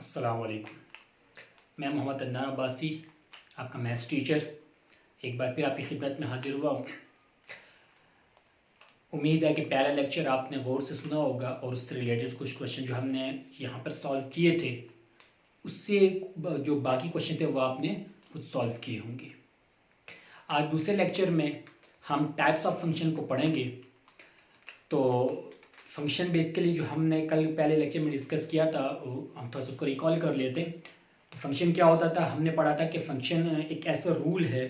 अस्सलाम वालेकुम। मैं मोहम्मद अदनान अब्बासी, आपका मैथ्स टीचर, एक बार फिर आपकी खिदमत में हाजिर हुआ हूँ। उम्मीद है कि पहला लेक्चर आपने गौर से सुना होगा और उससे रिलेटेड कुछ क्वेश्चन जो हमने यहाँ पर सॉल्व किए थे, उससे जो बाकी क्वेश्चन थे वो आपने खुद सॉल्व किए होंगे। आज दूसरे लेक्चर में हम टाइप्स ऑफ फंक्शन को पढ़ेंगे। तो फंक्शन बेसिकली जो हमने कल पहले लेक्चर में डिस्कस किया था, हम थोड़ा सा उसको रिकॉल कर लेते हैं। तो फंक्शन क्या होता था, हमने पढ़ा था कि फंक्शन एक ऐसा रूल है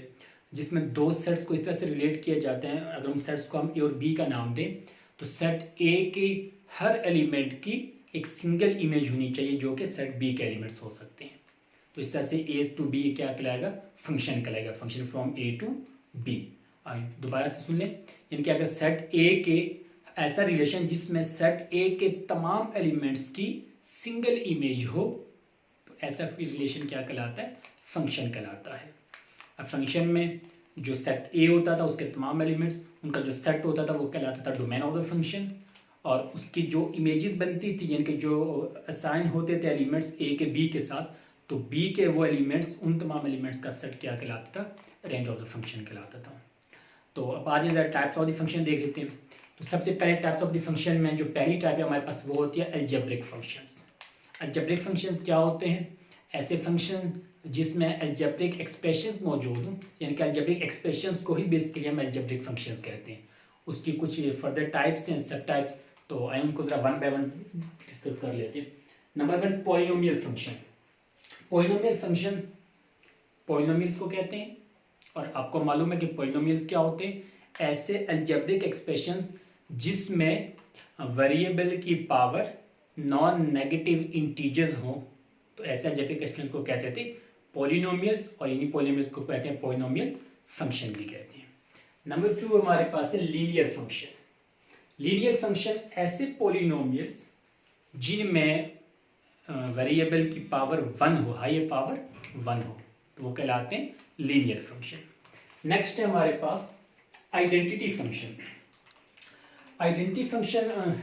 जिसमें दो सेट्स को इस तरह से रिलेट किए जाते हैं। अगर हम सेट्स को हम ए और बी का नाम दें तो सेट ए के हर एलिमेंट की एक सिंगल इमेज होनी चाहिए जो कि सेट बी के एलिमेंट्स हो सकते हैं। तो इस तरह से ए टू बी क्या कहलाएगा, फंक्शन कहलाएगा, function from A to B. दोबारा से सुन लें, यानी कि अगर सेट ए के ऐसा रिलेशन जिसमें सेट ए के तमाम एलिमेंट्स की सिंगल इमेज हो, तो ऐसा रिलेशन क्या कहलाता है, फंक्शन कहलाता है। अब फंक्शन में जो सेट ए होता था उसके तमाम एलिमेंट्स, उनका जो सेट होता था वो कहलाता था डोमेन ऑफ द फंक्शन, और उसकी जो इमेजेस बनती थी यानी कि जो असाइन होते थे एलिमेंट्स ए के बी के साथ, तो बी के वो एलिमेंट्स, उन तमाम एलिमेंट्स का सेट क्या कहलाता था, रेंज ऑफ द फंक्शन कहलाता था। तो अब आज जरा टाइप्स ऑफ द फंक्शन देख लेते हैं। तो सबसे पहले टाइप्स ऑफ द फंक्शन में जो पहली टाइप है हमारे पास वो होती है अलजेब्रिक फंक्शंस। अलजेब्रिक फंक्शंस क्या होते हैं, ऐसे फंक्शन जिसमें अलजेब्रिक एक्सप्रेशंस मौजूद हों, यानी कि अलजेब्रिक एक्सप्रेशंस को ही बेसिकली हम अलजेब्रिक फंक्शंस कहते हैं। उसकी कुछ फर्दर टाइप्स हैं, सब टाइप्स, तो आइए उनको ज़रा वन बाय वन डिस्कस कर लेते हैं। Number one, polynomial function. Polynomial function polynomials को कहते हैं, और आपको मालूम है कि पॉलिनोमियल्स क्या होते हैं, ऐसे अलजेब्रिक एक्सप्रेशंस जिसमें वेरिएबल की पावर नॉन नेगेटिव इंटीजर्स हों, तो ऐसे अलजेब्रिक एक्सप्रेशंस को कहते थे पॉलिनोमियल्स, और इन्हीं पॉलिनोमियल्स को कहते हैं पॉलिनोमियल फंक्शन भी कहते हैं। नंबर टू हमारे पास है लीनियर फंक्शन। लीनियर फंक्शन ऐसे पॉलिनोमियल्स जिनमें वेरिएबल की पावर 1 हो, हायर पावर 1 हो, तो वो कहलाते हैं लीनियर फंक्शन। नेक्स्ट है हमारे पास identity function. Identity function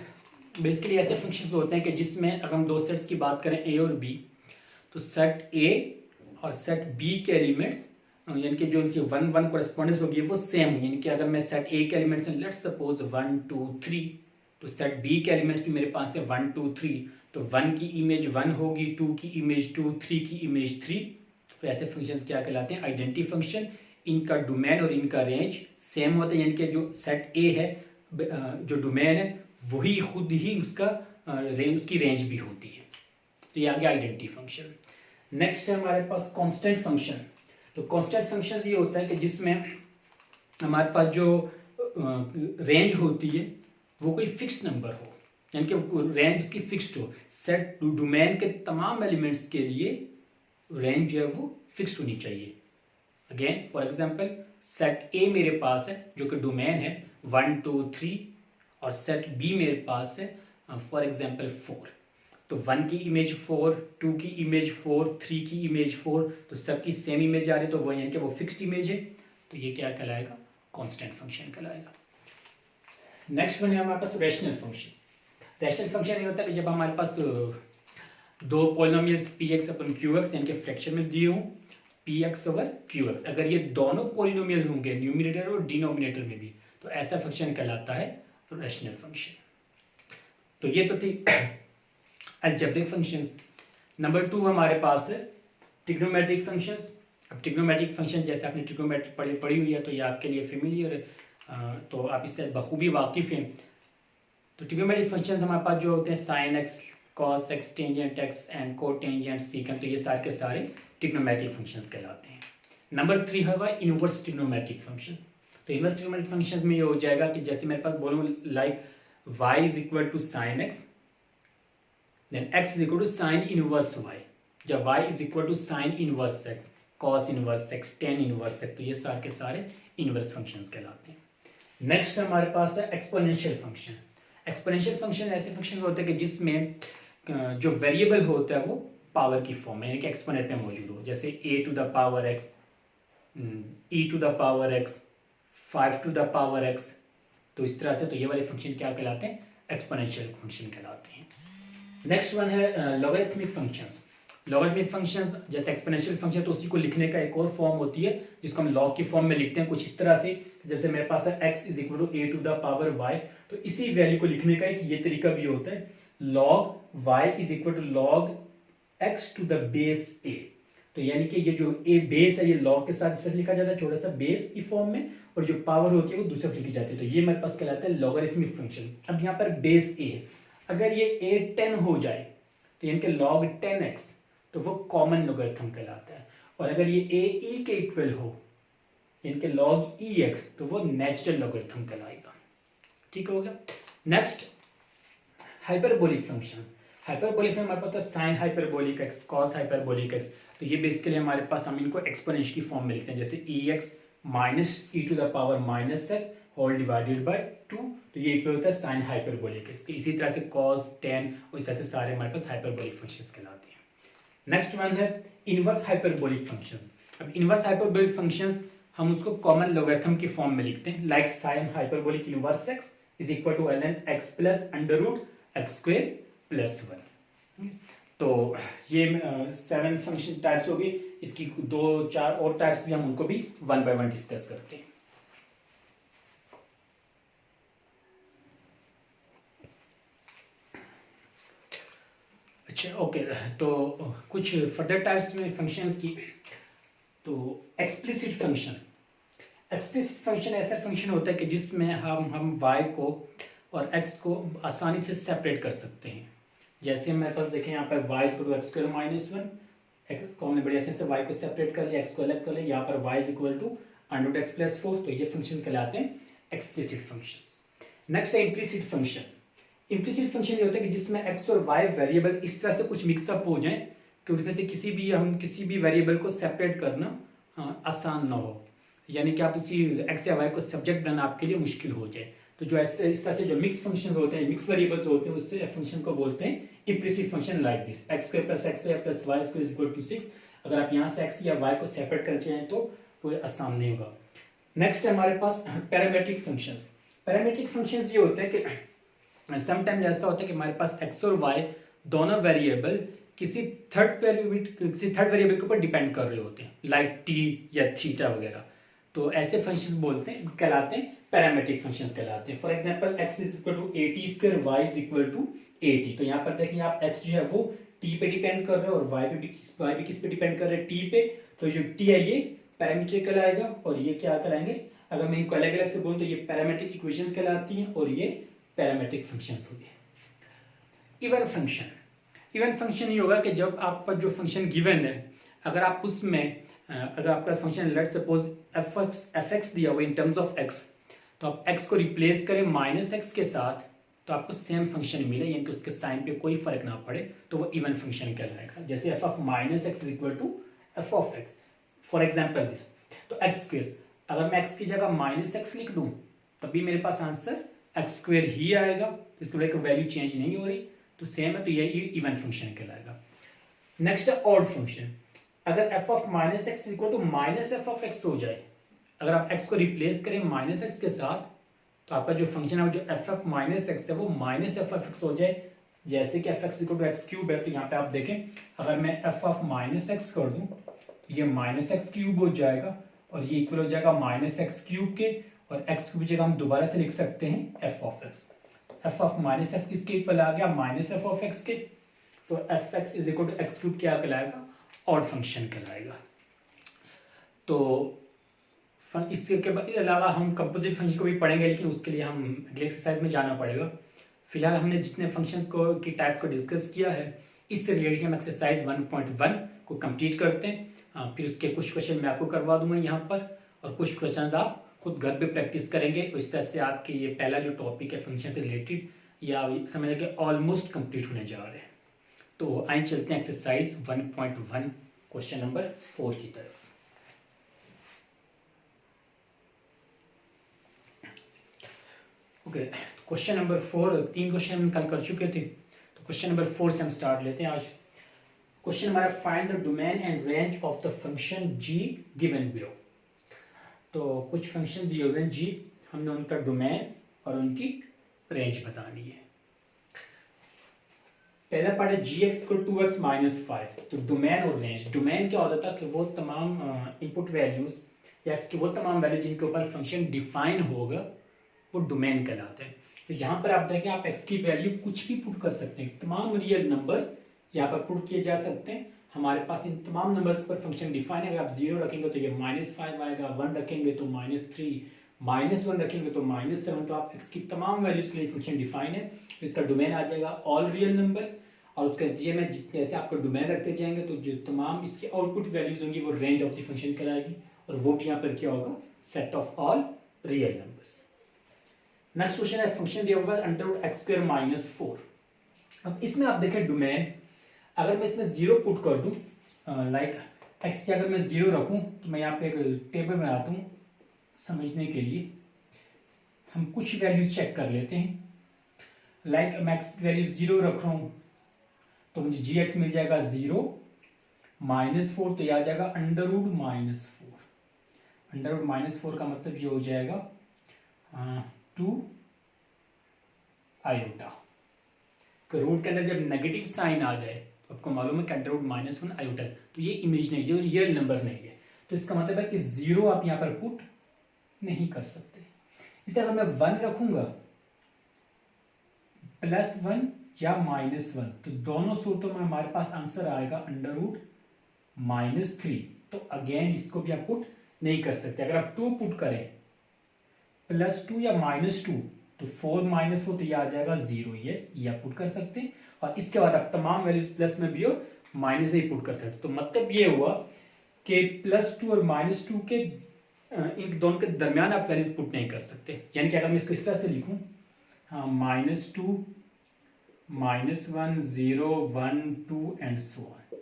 basically ऐसे फंक्शंस होते हैं कि जिसमें अगर हम दो सेट्स की बात करें ए और बी, तो सेट ए और सेट बी के एलिमेंट्स यानी कि जो उनकी 1-1 कॉरेस्पॉन्डेंस होगी वो सेम, यानी कि अगर मैं सेट ए के एलिमेंट्स में लेट्स सपोज 1 2 3, तो सेट बी के एलिमेंट्स भी मेरे पास है 1 2 3, तो 1 की इमेज 1 होगी, 2 की इमेज 2, 3 की इमेज 3। तो ऐसे फंक्शंस क्या कहलाते हैं, आइडेंटिटी फंक्शन। इनका डोमेन और इनका रेंज सेम होता है, यानी कि जो सेट ए है, जो डोमेन है वही खुद ही उसका उसकी रेंज भी होती है। तो ये आ गया आइडेंटिटी फंक्शन। नेक्स्ट है हमारे पास कांस्टेंट फंक्शन। तो कांस्टेंट फंक्शन ये होता है कि जिसमें हमारे पास जो रेंज होती है वो कोई फिक्स नंबर हो, यानी कि रेंज उसकी फिक्स्ड हो। सेट डोमेन के तमाम एलिमेंट्स के लिए रेंज जो है वो फिक्स होनी चाहिए। अगेन फॉर एग्जांपल, सेट ए मेरे पास है जो कि डोमेन है 1 2 3, और सेट बी मेरे पास है फॉर एग्जांपल 4, तो 1 की इमेज 4, 2 की इमेज 4, 3 की इमेज 4, तो सबकी सेम इमेज आ रही है, तो वो यानी कि वो फिक्स्ड इमेज है, तो ये क्या कहलाएगा, कांस्टेंट फंक्शन कहलाएगा। नेक्स्ट वन है हमारे पास रैशनल फंक्शन। रैशनल फंक्शन ये होता है कि जब हमारे पास दो polynomials P x upon Q x यानी कि फ्रैक्शन में दिए हों, P x over Q x, अगर ये दोनों पॉलिनोमियल होंगे न्यूमिनेटर और डिनोमिनेटर में भी, तो ऐसा फंक्शन कहलाता है रैशनल फंक्शन। तो ये तो थी अलजेब्रिक फंक्शंस। नंबर 2 हमारे पास है ट्रिग्नोमेट्रिक फंक्शंस। अब ट्रिग्नोमेट्रिक फंक्शन जैसे आपने ट्रिग्नोमेट्री पढ़ी हुई है तो ये आपके लिए फेमिलियर है, तो आप इससे बखूबी वाकिफ़ हैं। तो ट्रिग्नोमेट्रिक फंक्शंस हमारे पास जो होते हैं sine x, cos x, tangent x and cotangent secant, तो ये सारे के सारे ट्रिग्नोमेट्रिक फंक्शंस कहलाते हैं। नंबर 3 होगा इनवर्स ट्रिग्नोमेट्रिक फंक्शन। तो इनवर्स ट्रिग्नोमेट्रिक फंक्शंस में ये हो जाएगा कि जैसे मेरे पास बोलूँ like y is equal to sine x, then x is equal to sine inverse y, या y is equal to sine inverse x, cos inverse x, tan inverse x, तो ये सारे के सारे इनवर्स फंक्शंस कहलाते हैं। नेक्स्ट हमारे पास है एक्सपोनेंशियल फंक्शन। एक्सपोनेंशियल फंक्शन ऐसे फंक्शन होते हैं कि जिसमें जो वेरिएबल होता है वो पावर की फॉर्म में, यानी कि एक्सपोनेंट में मौजूद हो, जैसे a to the power x, e to the power x, 5 to the power x, तो इस तरह से, तो ये वाले फंक्शन क्या कहलाते हैं, एक्सपोनेंशियल फंक्शन कहलाते हैं। नेक्स्ट वन है लॉगरिथमिक फंक्शंस। लॉगरिथमिक फंक्शन जैसे एक्सपोनेंशियल फंक्शन, तो उसी को लिखने का एक और फॉर्म होती है जिसको हम लॉग की फॉर्म में लिखते हैं कुछ इस तरह से। जैसे मेरे पास है x is equal to a to the power y, तो इसी वैल्यू को लिखने का एक ये तरीका भी होता है, log y is equal to log x to the base a। तो यानी कि ये जो a बेस है ये log के साथ इसे लिखा जाता है छोटा सा बेस की फॉर्म में, और जो पावर होती है वो दूसरे लिखी जाती है। तो ये मेरे पास कहलाता है लॉगरिथमिक फंक्शन। अब यहाँ पर बेस a है, अगर ये a 10 हो जाए तो यानी कि log 10x, तो वो कॉमन लॉगरिथम कहलाता है। और अगर ये a e के इक्वल हो यानी कि log ex, तो वो नेचुरल लॉगरिथम कहलाएगा। ठीक हो गया। Next hyperbolic function. हाइपरबोलिक में हमारे पास है sine hyperbolic x, cos hyperbolic x. तो ये बेसिकली हमारे पास हम इनको एक्सपोनेंशियल की फॉर्म में लिखते हैं, जैसे e x minus e to the power minus x whole divided by 2, तो ये इक्वल होता है साइन हाइपरबोलिक एक्स। इसी तरह से कॉस, टेन और इस तरह से सारे हमारे पास हाइपरबोलिक फंक्शंस कहलाते हैं। नेक्स्ट वन है इनवर्स हाइपरबोलिक फंक्शन। अब इनवर्स हाइपरबोलिक फंक्शंस हम उसको कॉमन लॉगरिथम की फॉर्म में लिखते हैं, like sine hyperbolic inverse x is equal to ln x plus under root x square plus 1। तो ये 7 फंक्शन टाइप्स हो गई, इसकी 2-4 और टाइप्स भी हम उनको भी 1 बाय 1 डिस्कस करते हैं। अच्छा ओके, तो कुछ फर्दर टाइप्स में फंक्शंस की। तो एक्सप्लिसिट फंक्शन। एक्सप्लिसिट फंक्शन ऐसा फंक्शन होता है कि जिसमें हम y को और x को आसानी से सेपरेट कर सकते हैं। जैसे मेरे पास देखें यहाँ पर y equal to x square minus 1, x को हमने बड़ी आसानी से y को सेपरेट कर लिया, x को अलग कर लिया। यहाँ पर y is equal to under root x plus 4, तो ये फंक्शन कहलाते हैं एक्सप्लिसिट फंक्शन। नेक्स्ट है इम्प्लिसिट फंक्शन। इम्प्लिसिट फंक्शन ये होता है कि जिसमें x और y वेरिएबल इस तरह से कुछ मिक्सअप हो जाए कि उसमें से किसी भी वेरिएबल को सेपरेट करना आसान ना हो, यानी कि आप उसी x या y को सब्जेक्ट बनाना आपके लिए मुश्किल हो जाए। तो जो ऐसे इस तरह से जो मिक्स फंक्शन होते हैं, मिक्स वेरिएबल्स होते हैं, उससे फंक्शन को बोलते हैं implicit function like this, x square plus x square plus y square is equal to 6। अगर आप यहाँ से x या y को सेपरेट कर चाहें तो वो आसान नहीं होगा। नेक्स्ट है हमारे पास पैरामेट्रिक फंक्शंस। पैरामेट्रिक फंक्शंस ये होते हैं कि समटाइम्स ऐसा होता है कि हमारे पास x और y दोनों वेरिएबल किसी थर्ड वेरिएबल के ऊपर डिपेंड कर रहे होते हैं, लाइक t या थीटा वगैरह। तो ऐसे फंक्शंस बोलते हैं कहलाते हैं पैरामेट्रिक फंक्शंस कहलाते हैं। For example x is equal to at square, y is equal to 80। तो यहाँ पर देखिए आप x जो है वो t पे डिपेंड कर रहे हैं और y भी किस पे डिपेंड कर रहे हैं, t पे। तो जो t है ये पैरामीट्रिक कहलाएगा और ये क्या कहलाएंगे, अगर मैं इनको अलग अलग से बोलूँ तो ये पैरामेट्रिक इक्वेशंस कहलाती हैं और ये पैरामेट्रिक फंक्शंस हो गए। Even function. इवन फंक्शन ये होगा कि जब आपका जो फंक्शन गिवन है, अगर आप उसमें अगर आपका function let suppose F x दिया हुआ इन टर्म्स ऑफ एक्स, तो आप एक्स को रिप्लेस करें माइनस एक्स के साथ तो आपको सेम फंक्शन मिले, यानी कि उसके साइन पे कोई फर्क ना पड़े, तो वो इवन फंक्शन कहलाएगा। जैसे f of minus x is equal to f of x, for example this. तो एक्स स्क्वेयर, अगर मैं एक्स की जगह माइनस एक्स लिख दूँ तभी मेरे पास आंसर एक्स स्क्वेयर ही आएगा, इसकी वैल्यू चेंज नहीं हो रही, तो सेम है, तो ये इवन फंक्शन कहलाएगा। नेक्स्ट है ऑड फंक्शन। अगर f of minus x equal to minus f of x हो जाए, अगर आप एक्स को रिप्लेस करें माइनस एक्स के साथ, तो आपका जो फंक्शन है जो एफ ऑफ माइनस एक्स है वो माइनस एफ ऑफ एक्स हो जाए। जैसे कि f x equal to x cube है, तो यहाँ पे आप देखें अगर मैं एफ ऑफ माइनस एक्स कर दूं तो ये माइनस एक्स क्यूब हो जाएगा और ये इक्वल हो जाएगा माइनस एक्स क्यूब के, और एक्स की जगह हम दोबारा से लिख सकते हैं f of x. F of minus x किसके इक्वल आ गया, माइनस एफ ऑफ एक्स के। तो f x is equal to x cube क्या कहलाएगा, ऑड फंक्शन कहलाएगा। तो इसके अलावा हम कंपोजिट फंक्शन को भी पढ़ेंगे, लेकिन उसके लिए हम अगले एक्सरसाइज में जाना पड़ेगा। फिलहाल हमने जितने फंक्शन को की टाइप को डिस्कस किया है, इससे रिलेटेड हम एक्सरसाइज 1.1 को कंप्लीट करते हैं। फिर उसके कुछ क्वेश्चन मैं आपको करवा दूंगा यहाँ पर, और कुछ क्वेश्चन आप खुद घर पे प्रैक्टिस करेंगे। इस तरह से आपके ये पहला जो टॉपिक है फंक्शन से रिलेटेड, या समझ के ऑलमोस्ट कंप्लीट होने जा रहे हैं। तो आइए चलते हैं एक्सरसाइज 1.1 क्वेश्चन नंबर 4 की तरफ। ओके, क्वेश्चन नंबर 4, 3 क्वेश्चन हम कल कर चुके थे, तो क्वेश्चन नंबर 4 से हम स्टार्ट लेते हैं आज। क्वेश्चन हमारा find the domain and range of the function g given below. तो कुछ फंक्शन दिए हुए हैं g, हमने उनका डोमेन और उनकी रेंज बतानी है। पहला पार्ट है जी एक्स को 2x माइनस 5। तो डोमेन और रेंज, डोमेन क्या होता था कि वो तमाम इनपुट वैल्यूज या एक्स की वो तमाम वैल्यू जिनके ऊपर फंक्शन डिफाइन होगा वो डोमेन कहलाते हैं। तो यहाँ पर आप देखें, आप एक्स की वैल्यू कुछ भी पुट कर सकते हैं, तमाम रियल नंबर्स यहाँ पर पुट किए जा सकते हैं। हमारे पास इन तमाम नंबर्स पर फंक्शन डिफाइन है। अगर आप 0 रखेंगे तो ये -5 आएगा, 1 रखेंगे तो -3, -1 रखेंगे तो -7। तो आप एक्स की तमाम वैल्यूज के लिए फंक्शन डिफाइन है। इसका डोमेन आ जाएगा ऑल रियल नंबर्स, और उसके नतीजे में जैसे आपको डोमेन रखते जाएंगे तो जो तमाम इसकी आउटपुट वैल्यूज होंगी वो रेंज ऑफ द फंक्शन कहलाएगी, और वो भी यहाँ पर क्या होगा, set of all real numbers. Next question है फंक्शन दिया होगा √x² - 4। अब इसमें आप देखें डोमेन, अगर मैं इसमें 0 पुट कर दूं, लाइक x की अगर मैं 0 रखूं, तो मैं यहाँ पे एक टेबल बनाता हूँ समझने के लिए। हम कुछ वैल्यूज चेक कर लेते हैं। लाइक मैं x वैल्यू 0 रख रहा हूँ तो मुझे gx मिल जाएगा 0 -4, तो यह आ जाएगा √-4। √-4 का मतलब ये हो जाएगा 2 आयोटा। रूट के अंदर जब नेगेटिव साइन आ जाए तो आपको मालूम है कि √-1 आयोटा, तो ये इमेजिनरी, ये रियल नंबर नहीं है। तो इसका मतलब है कि 0 आप यहाँ पर पुट नहीं कर सकते। इसलिए अगर मैं 1 रखूंगा, +1 या -1, तो दोनों सूत्रों में हमारे पास आंसर आएगा √-3। तो अगेन इसको भी आप पुट नहीं कर सकते। अगर आप 2 पुट करें, +2 या -2, तो 4 - 4, तो ये आ जाएगा 0। यस, ये आप पुट कर सकते हैं। और इसके बाद आप तमाम वैल्यूज प्लस में भी और माइनस में भी पुट कर सकते हैं। तो मतलब ये हुआ कि +2 और -2 के इन दोनों के दरमियान आप वैल्यूज पुट नहीं कर सकते। यानी कि अगर मैं इसको इस तरह से लिखूं, हाँ, -2, -1, 0, 1, 2 एंड सो ऑन,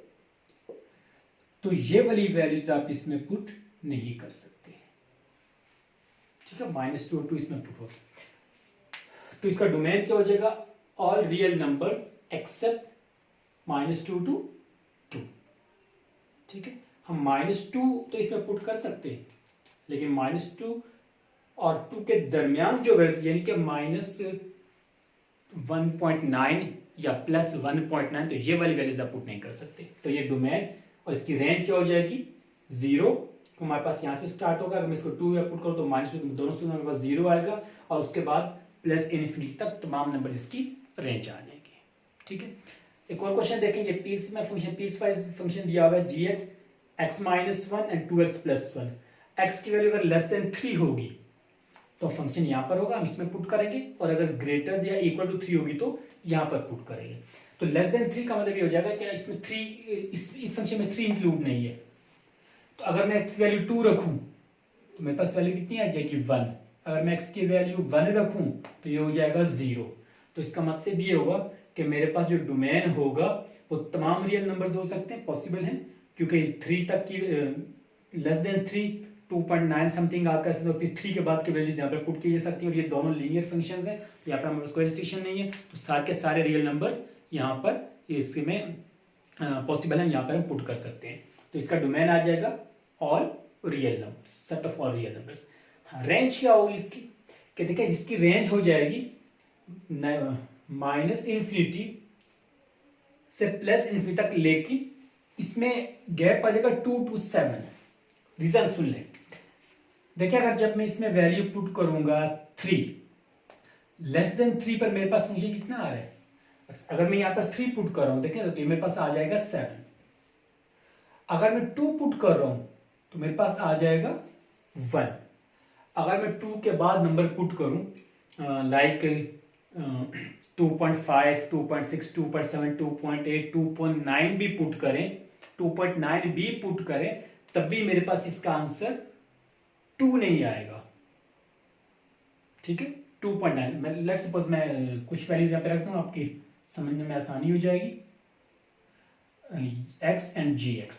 तो ये वाली वैल्यूज आप इसमें पुट नहीं कर सकते। ठीक है, -2 और 2 इसमें पुट होता है। तो इसका डोमेन क्या हो जाएगा, all real number except -2 to 2। ठीक है, हम -2 तो इसमें पुट कर सकते हैं, लेकिन -2 और 2 के दरमियान जो वैल्यूज, यानी कि -1.9 या +1.9, तो ये वाली वैल्यूज आप पुट नहीं कर सकते। तो ये डोमेन और इसकी रेंज क्या हो जाएगी, 0। तो हमारे पास यहाँ से स्टार्ट होगा, अगर मैं इसको 2 या पुट करूँ तो -2, दोनों से हमारे पास 0 आएगा, और उसके बाद +∞ तक तमाम नंबर इसकी रेंज आ जाएगी। ठीक है, एक और क्वेश्चन देखेंगे। पीस में फंक्शन, पीस वाइज फंक्शन दिया हुआ है gx x - 1 and 2x + 1। x की वैल्यू अगर <3 होगी तो फंक्शन यहाँ पर होगा, हम इसमें पुट करेंगे, और अगर ग्रेटर या इक्वल टू 3 होगी तो यहाँ पर पुट करेंगे। तो <3 का मतलब ये हो जाएगा कि इसमें 3, इस फंक्शन में 3 इंक्लूड नहीं है। तो अगर मैं x की वैल्यू 2 रखूँ तो मेरे पास वैल्यू कितनी आ जाएगी, 1। अगर मैं x की वैल्यू 1 रखूँ तो ये हो जाएगा 0। तो इसका मतलब ये होगा कि मेरे पास जो डोमेन होगा वो तमाम रियल नंबर्स हो सकते हैं, पॉसिबल हैं, क्योंकि 3 तक की <3, 2.9 समथिंग आपका, तो फिर 3 के बाद की वैल्यूज यहाँ पर पुट की जा सकती है, और ये दोनों लीनियर फंक्शंस हैं, तो यहाँ पर हमारे पास कोई रिस्ट्रिक्शन नहीं है। तो सारे के सारे रियल नंबर्स यहाँ पर इसमें पॉसिबल है, यहाँ पर हम पुट कर सकते हैं। तो इसका डोमेन आ जाएगा all real numbers, set of all real numbers. हाँ, रेंज क्या होगी इसकी, कि देखिए इसकी रेंज हो जाएगी -∞ से +∞ तक, लेकिन इसमें गैप आ जाएगा 2 to 7। रीजन सुन लें। देखिए अगर जब मैं इसमें वैल्यू पुट करूंगा 3, <3 पर मेरे पास फंक्शन कितना आ रहा है, अगर मैं यहाँ पर 3 पुट कर रहा हूँ, देखिए तो मेरे पास आ जाएगा 7। अगर मैं 2 पुट कर रहा हूं तो मेरे पास आ जाएगा 1। अगर मैं 2 के बाद नंबर पुट करूं, लाइक 2.5, 2.6, 2.7, 2.8, 2.9 भी पुट करें, 2.9 भी पुट करें, तब भी मेरे पास इसका आंसर 2 नहीं आएगा। ठीक है, 2.9। मैं लेट्स सपोज मैं कुछ वैल्यूज यहाँ पे रखता हूँ, आपकी समझने में आसानी हो जाएगी। x एंड gx,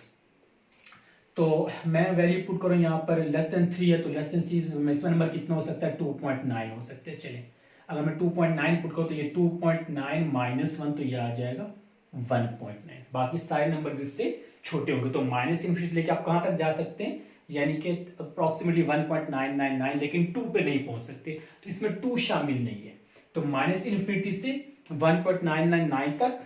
तो मैं वैल्यू पुट करूँ यहाँ पर <3 है, तो <3 मैक्सिमम नंबर कितना हो सकता है, 2.9 हो सकते हैं। चलिए अगर मैं 2.9 पुट करूँ तो ये 2.9 -1, तो ये आ जाएगा 1.9। बाकी सारे नंबर जिससे छोटे होंगे, तो -∞ से लेके आप कहाँ तक जा सकते हैं, यानी कि अप्रॉक्सीमेटली 1.999, लेकिन 2 पे नहीं पहुंच सकते, तो इसमें 2 शामिल नहीं है। तो -∞ से 1.999 तक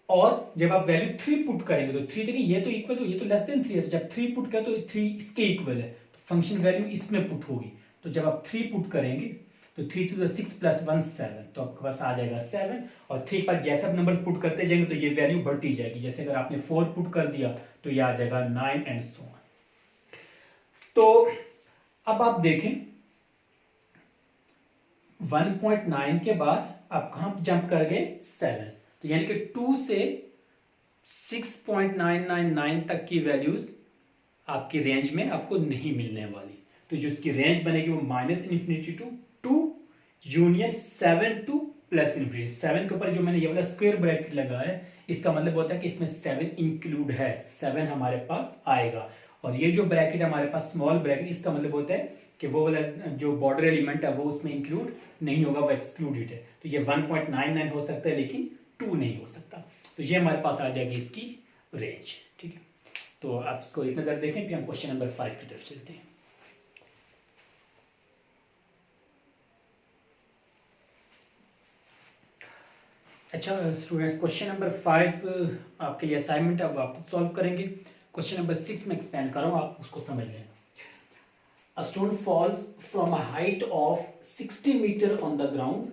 और जब आप वैल्यू 3 पुट करेंगे तो 3 देखिए ये तो इक्वल, तो ये तो लेस देन 3 है, तो जब 3 पुट करें तो 3 इसके इक्वल है, तो फंक्शन वैल्यू इसमें पुट होगी। तो जब आप 3 पुट करेंगे तो 3 to the 6 + 1 7, तो आपके पास आ जाएगा 7, और 3 पर जैसे आप नंबर पुट करते जाएंगे तो ये वैल्यू बढ़ती जाएगी। जैसे अगर आपने 4 पुट कर दिया तो ये आ जाएगा 9 एंड सो ऑन। तो अब आप देखें 1.9 के बाद आप कहां जंप कर गए 7, तो यानी कि 2 से 6.999 तक की वैल्यूज आपकी रेंज में आपको नहीं मिलने वाली। तो जो इसकी रेंज बनेगी वो -∞ to 2 यूनियन 7 to +∞। 7 के ऊपर जो मैंने ये वाला स्क्वायर ब्रैकेट लगाया है, इसका मतलब होता है कि इसमें 7 इंक्लूड है, 7 हमारे पास आएगा। और ये जो ब्रैकेट है हमारे पास स्मॉल ब्रैकेट, इसका मतलब होता है कि वो वाला जो बॉर्डर एलिमेंट है वो उसमें इंक्लूड नहीं होगा, वो एक्सक्लूडेड है। तो ये 1.99 हो सकता है लेकिन 2 नहीं हो सकता। तो ये हमारे पास आ जाएगी इसकी रेंज। ठीक है, तो आप इसको एक नज़र देखें, फिर हम क्वेश्चन नंबर 5 की तरफ चलते हैं। अच्छा स्टूडेंट्स, क्वेश्चन नंबर 5 आपके लिए असाइनमेंट है, वो आप सॉल्व करेंगे। क्वेश्चन नंबर 6 में एक्सप्लेन कर रहा हूँ, आप उसको समझ लें। A stone falls from a height of 60 meter on the ground.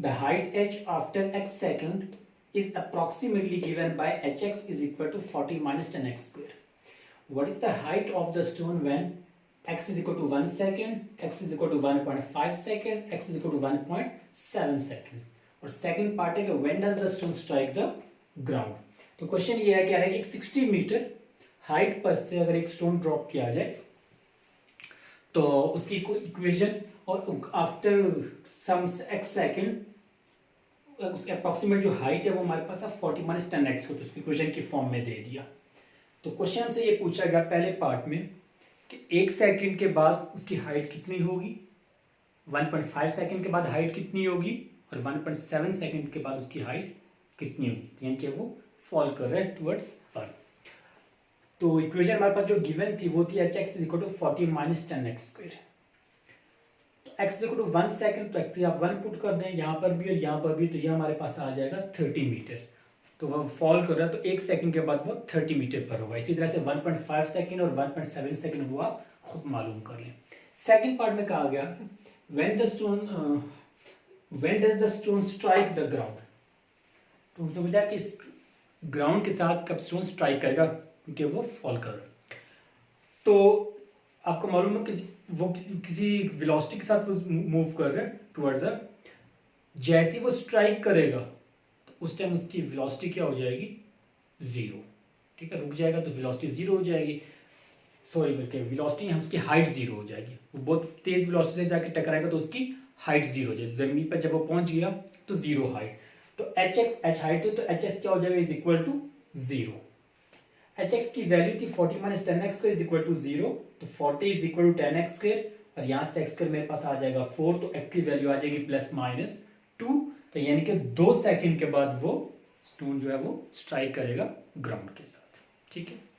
The height h after x second is approximately given by hx is equal to 40 minus 10x square. What is the height of the stone when x is equal to 1 second, x is equal to 1.5 second, x is equal to 1.7 seconds. और second part है कि when does the stone strike the ground. तो question ये है, कह रहा है कि 60 मीटर हाइट पर से अगर एक स्टोन ड्रॉप किया जाए तो उसकी इक्वेशन और आफ्टर सम x सेकेंड उसके अप्रॉक्सीमेट जो हाइट है वो हमारे पास है 40 - 10x को, तो उसकी इक्वेशन की फॉर्म में दे दिया। तो क्वेश्चन से ये पूछा गया पहले पार्ट में कि 1 सेकेंड के बाद उसकी हाइट कितनी होगी, 1.5 सेकेंड के बाद हाइट कितनी होगी, और 1.7 सेकेंड के बाद उसकी हाइट कितनी होगी, यानी कि वो फॉल कर रहा है टुवर्ड्स अर्थ। तो इक्वेशन हमारे पास जो गिवन थी वो थी hx = 40 - 10x स्क्वायर। तो x = 1 सेकेंड, तो x आप 1 पुट कर दें यहाँ पर भी और यहाँ पर भी, तो ये हमारे पास आ जाएगा 30 मीटर। तो वह फॉल कर रहा है, तो 1 सेकेंड के बाद वो 30 मीटर पर होगा। इसी तरह से 1.5 सेकेंड और 1.7 सेकेंड वो आप खुद मालूम कर लें। सेकेंड पार्ट में कहा गया when does the stone strike the ground. तो समझा कि ग्राउंड के साथ कब स्टोन स्ट्राइक करेगा, क्योंकि वो फॉल कर रहा है। तो आपको मालूम है कि वो किसी वेलोसिटी के साथ मूव कर रहा है टुवर्ड्स अ, जैसे वो स्ट्राइक करेगा तो उस टाइम उसकी वेलोसिटी क्या हो जाएगी, 0। ठीक है, रुक जाएगा तो वेलोसिटी 0 हो जाएगी, सॉरी बल्कि वेलोसिटी है उसकी हाइट 0 हो जाएगी। वो बहुत तेज वेलोसिटी से जाके टकराएगा तो उसकी हाइट 0 हो जाएगी। जमीन पर जब वो पहुंच गया तो 0 हाइट, तो h हाइट है तो hs क्या हो जाएगा, इज इक्वल टू 0। hx की वैल्यू थी 40 - 10x square is equal to 0, तो 40 is equal to 10x square, और यहाँ से x स्क्वायर मेरे पास आ जाएगा 4, तो x की वैल्यू आ जाएगी +-2, तो यानी कि 2 सेकंड के बाद वो स्टोन जो है वो स्ट्राइक करेगा ग्राउंड के साथ। ठीक है।